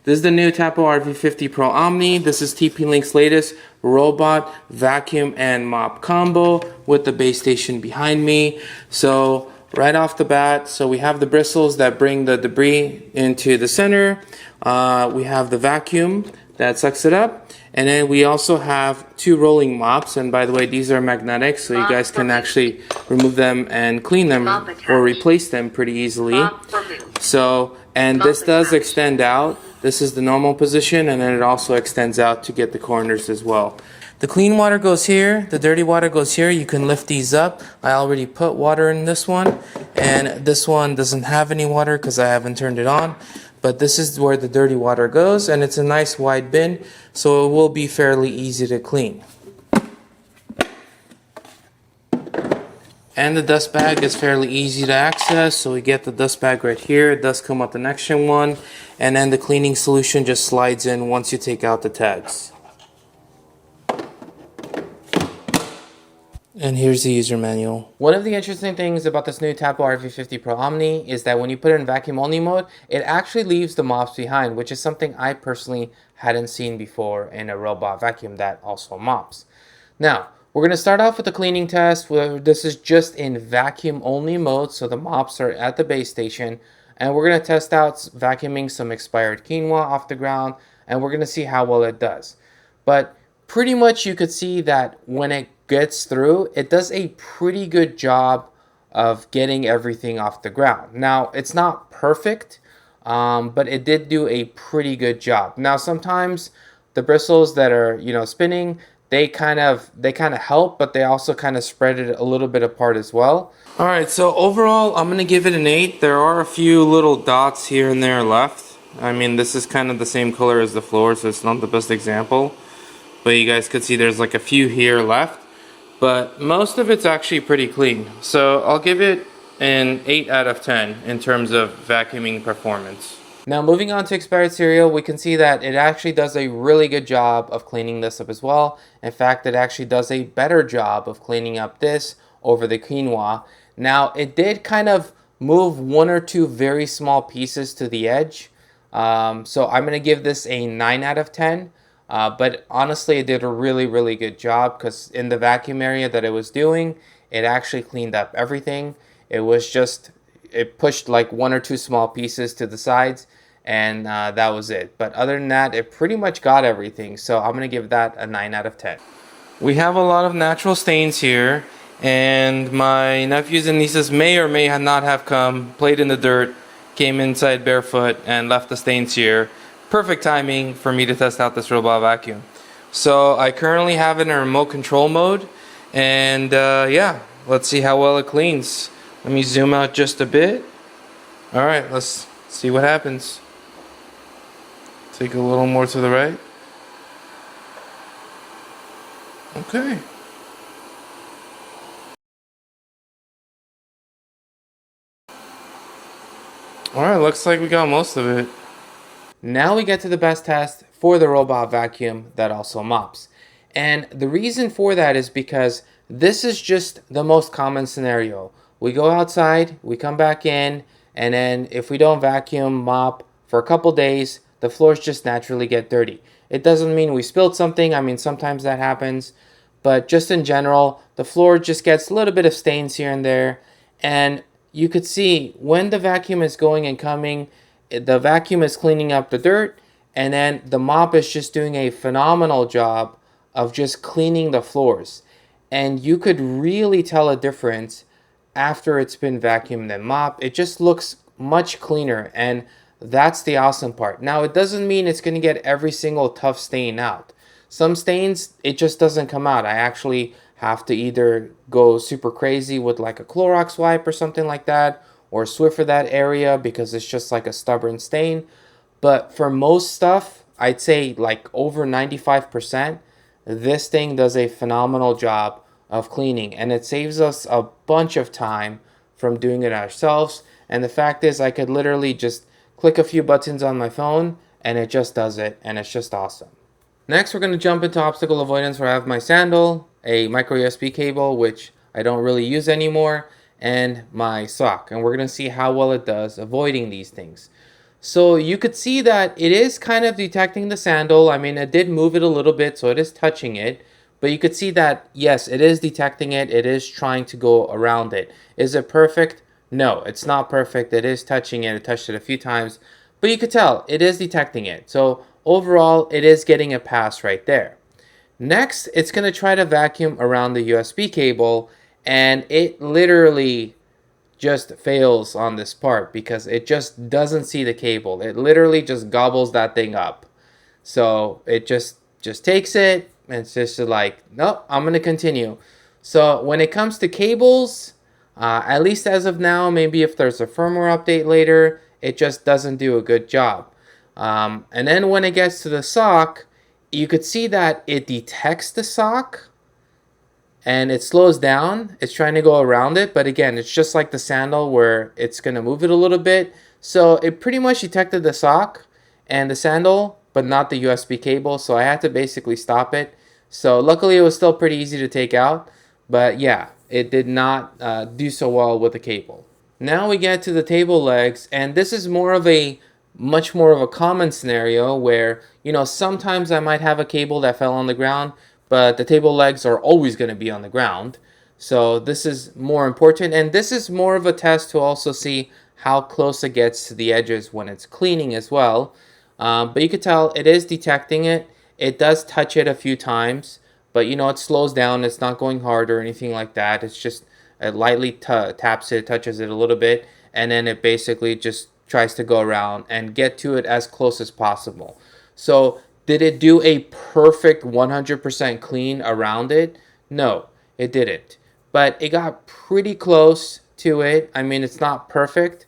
This is the new Tapo RV50 Pro Omni. This is TP-Link's latest robot vacuum and mop combo with the base station behind me. So right off the bat, so we have the bristles that bring the debris into the center. We have the vacuum that sucks it up. And then we also have two rolling mops. And by the way, these are magnetic, so you guys can actually remove them and clean them or replace them pretty easily. So, and this does extend out. This is the normal position, and then it also extends out to get the corners as well. The clean water goes here, the dirty water goes here. You can lift these up. I already put water in this one, and this one doesn't have any water because I haven't turned it on. But this is where the dirty water goes, and it's a nice wide bin, so it will be fairly easy to clean. And the dust bag is fairly easy to access, so we get the dust bag right here. It does come with an extra one, and then the cleaning solution just slides in once you take out the tags. And here's the user manual. One of the interesting things about this new Tapo RV50 Pro Omni is that when you put it in vacuum only mode, it actually leaves the mops behind, which is something I personally hadn't seen before in a robot vacuum that also mops. Now, we're going to start off with the cleaning test. This is just in vacuum only mode, so the mops are at the base station. And we're going to test out vacuuming some expired quinoa off the ground, and we're going to see how well it does. But pretty much you could see that when it gets through, it does a pretty good job of getting everything off the ground. Now, it's not perfect, but it did do a pretty good job. Now, sometimes the bristles that are, spinning, they kind of help, but they also kind of spread it a little bit apart as well. All right, so overall, I'm gonna give it an 8. There are a few little dots here and there left. I mean, this is kind of the same color as the floor, so it's not the best example. But you guys could see there's like a few here left. But most of it's actually pretty clean. So I'll give it an 8 out of 10 in terms of vacuuming performance. Now moving on to expired cereal, we can see that it actually does a really good job of cleaning this up as well. In fact, it actually does a better job of cleaning up this over the quinoa. Now, it did kind of move one or two very small pieces to the edge. So I'm going to give this a 9 out of 10. But honestly, it did a really, really good job because in the vacuum area that it was doing, it actually cleaned up everything. It was just, it pushed like one or two small pieces to the sides, and that was it. But other than that, it pretty much got everything. So I'm going to give that a 9 out of 10. We have a lot of natural stains here, and my nephews and nieces may or may not have played in the dirt, came inside barefoot, and left the stains here. Perfect timing for me to test out this robot vacuum. So I currently have it in a remote control mode, and yeah, let's see how well it cleans. Let me zoom out just a bit. Alright, let's see what happens. Take a little more to the right. Okay. Alright, looks like we got most of it. Now we get to the best test for the robot vacuum that also mops. And the reason for that is because this is just the most common scenario. We go outside, we come back in, and then if we don't vacuum, mop for a couple days, the floors just naturally get dirty. It doesn't mean we spilled something. I mean, sometimes that happens. But just in general, the floor just gets a little bit of stains here and there. And you could see when the vacuum is going and coming, the vacuum is cleaning up the dirt, and then the mop is just doing a phenomenal job of just cleaning the floors. And you could really tell a difference after it's been vacuumed and mopped. It just looks much cleaner, and that's the awesome part. Now, it doesn't mean it's going to get every single tough stain out. Some stains, it just doesn't come out. I actually have to either go super crazy with like a Clorox wipe or something like that, or Swiffer that area because it's just like a stubborn stain. But for most stuff, I'd say like over 95%, this thing does a phenomenal job of cleaning, and it saves us a bunch of time from doing it ourselves. And the fact is, I could literally just click a few buttons on my phone and it just does it, and it's just awesome. Next, we're going to jump into obstacle avoidance, where I have my sandal, a micro USB cable, which I don't really use anymore, and my sock. And we're going to see how well it does avoiding these things. So you could see that it is kind of detecting the sandal. I mean, it did move it a little bit, so it is touching it. But you could see that, yes, it is detecting it. It is trying to go around it. Is it perfect? No, it's not perfect. It is touching it. It touched it a few times. But you could tell it is detecting it. So overall, it is getting a pass right there. Next, it's going to try to vacuum around the USB cable, and it literally just fails on this part because it just doesn't see the cable. It literally just gobbles that thing up. So it just takes it and it's just like, nope, I'm gonna continue. So when it comes to cables, at least as of now, maybe if there's a firmware update later, it just doesn't do a good job. And then when it gets to the sock, you could see that it detects the sock and it slows down. It's trying to go around it, but again, it's just like the sandal where it's going to move it a little bit. So it pretty much detected the sock and the sandal, but not the USB cable. So I had to basically stop it. So luckily it was still pretty easy to take out, but yeah, it did not do so well with the cable. Now we get to the table legs, and this is much more of a common scenario where, sometimes I might have a cable that fell on the ground, but the table legs are always going to be on the ground. So this is more important, and this is more of a test to also see how close it gets to the edges when it's cleaning as well. But you could tell it is detecting it. It does touch it a few times, but it slows down. It's not going hard or anything like that. It's just it lightly taps it, touches it a little bit, and then it basically just tries to go around and get to it as close as possible. So did it do a perfect 100% clean around it? No, it didn't. But it got pretty close to it. I mean, it's not perfect,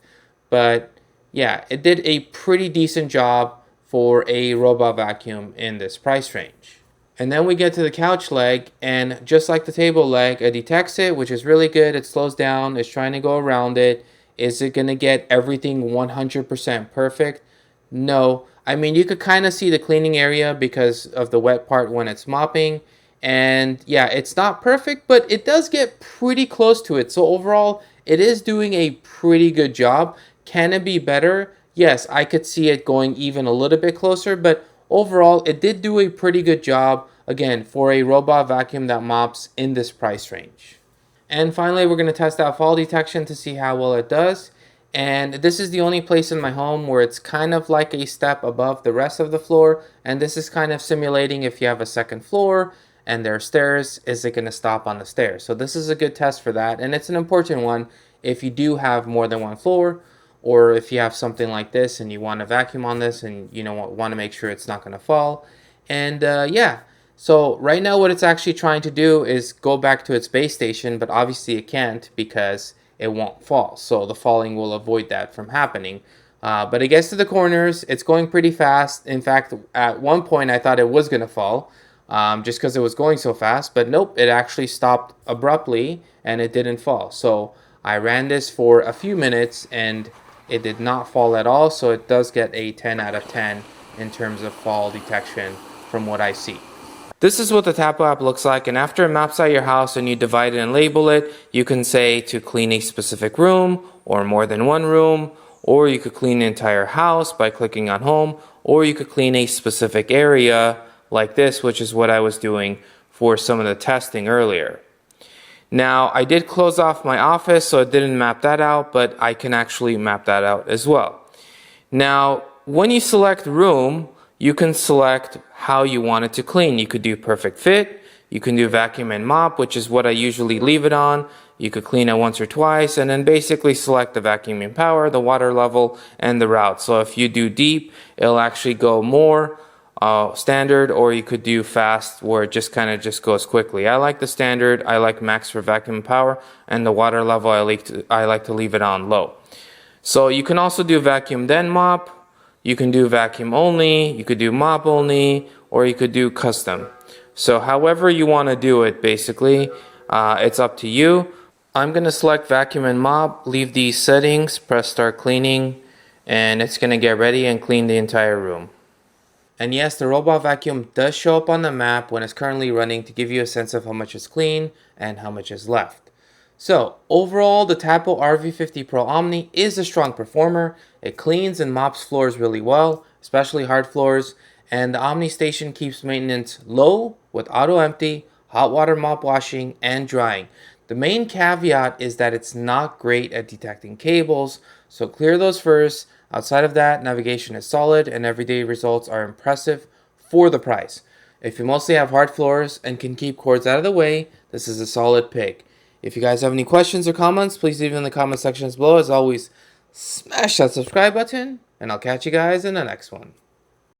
but yeah, it did a pretty decent job for a robot vacuum in this price range. And then we get to the couch leg, and just like the table leg, it detects it, which is really good. It slows down, it's trying to go around it. Is it going to get everything 100% perfect? No. I mean, you could kind of see the cleaning area because of the wet part when it's mopping. And yeah, it's not perfect, but it does get pretty close to it. So overall, it is doing a pretty good job. Can it be better? Yes, I could see it going even a little bit closer, but overall, it did do a pretty good job, again, for a robot vacuum that mops in this price range. And finally, we're going to test out fall detection to see how well it does. And this is the only place in my home where it's kind of like a step above the rest of the floor. And this is kind of simulating if you have a second floor and there are stairs, is it going to stop on the stairs? So this is a good test for that. And it's an important one if you do have more than one floor, or if you have something like this and you want to vacuum on this and want to make sure it's not going to fall. And yeah, so right now what it's actually trying to do is go back to its base station, but obviously it can't because it won't fall. So the falling will avoid that from happening. But it gets to the corners. It's going pretty fast. In fact, at one point I thought it was going to fall just because it was going so fast. But nope, it actually stopped abruptly and it didn't fall. So I ran this for a few minutes and it did not fall at all. So it does get a 10 out of 10 in terms of fall detection from what I see. This is what the Tapo app looks like, and after it maps out your house and you divide it and label it, you can say to clean a specific room or more than one room, or you could clean the entire house by clicking on home, or you could clean a specific area like this, which is what I was doing for some of the testing earlier. Now, I did close off my office, so it didn't map that out, but I can actually map that out as well. Now, when you select room, you can select how you want it to clean. You could do perfect fit. You can do vacuum and mop, which is what I usually leave it on. You could clean it once or twice and then basically select the vacuuming power, the water level, and the route. So if you do deep, it'll actually go more standard, or you could do fast where it just kind of goes quickly. I like the standard. I like max for vacuum power, and the water level I like to leave it on low. So you can also do vacuum then mop. You can do vacuum only, you could do mop only, or you could do custom. So however you want to do it, basically, it's up to you. I'm going to select vacuum and mop, leave these settings, press start cleaning, and it's going to get ready and clean the entire room. And yes, the robot vacuum does show up on the map when it's currently running to give you a sense of how much is clean and how much is left. So, overall, the Tapo RV50 Pro Omni is a strong performer. It cleans and mops floors really well, especially hard floors, and the Omni station keeps maintenance low with auto empty, hot water mop washing, and drying. The main caveat is that it's not great at detecting cables, so clear those first. Outside of that, navigation is solid and everyday results are impressive for the price. If you mostly have hard floors and can keep cords out of the way, this is a solid pick. If you guys have any questions or comments, please leave them in the comment sections below. As always, smash that subscribe button, and I'll catch you guys in the next one.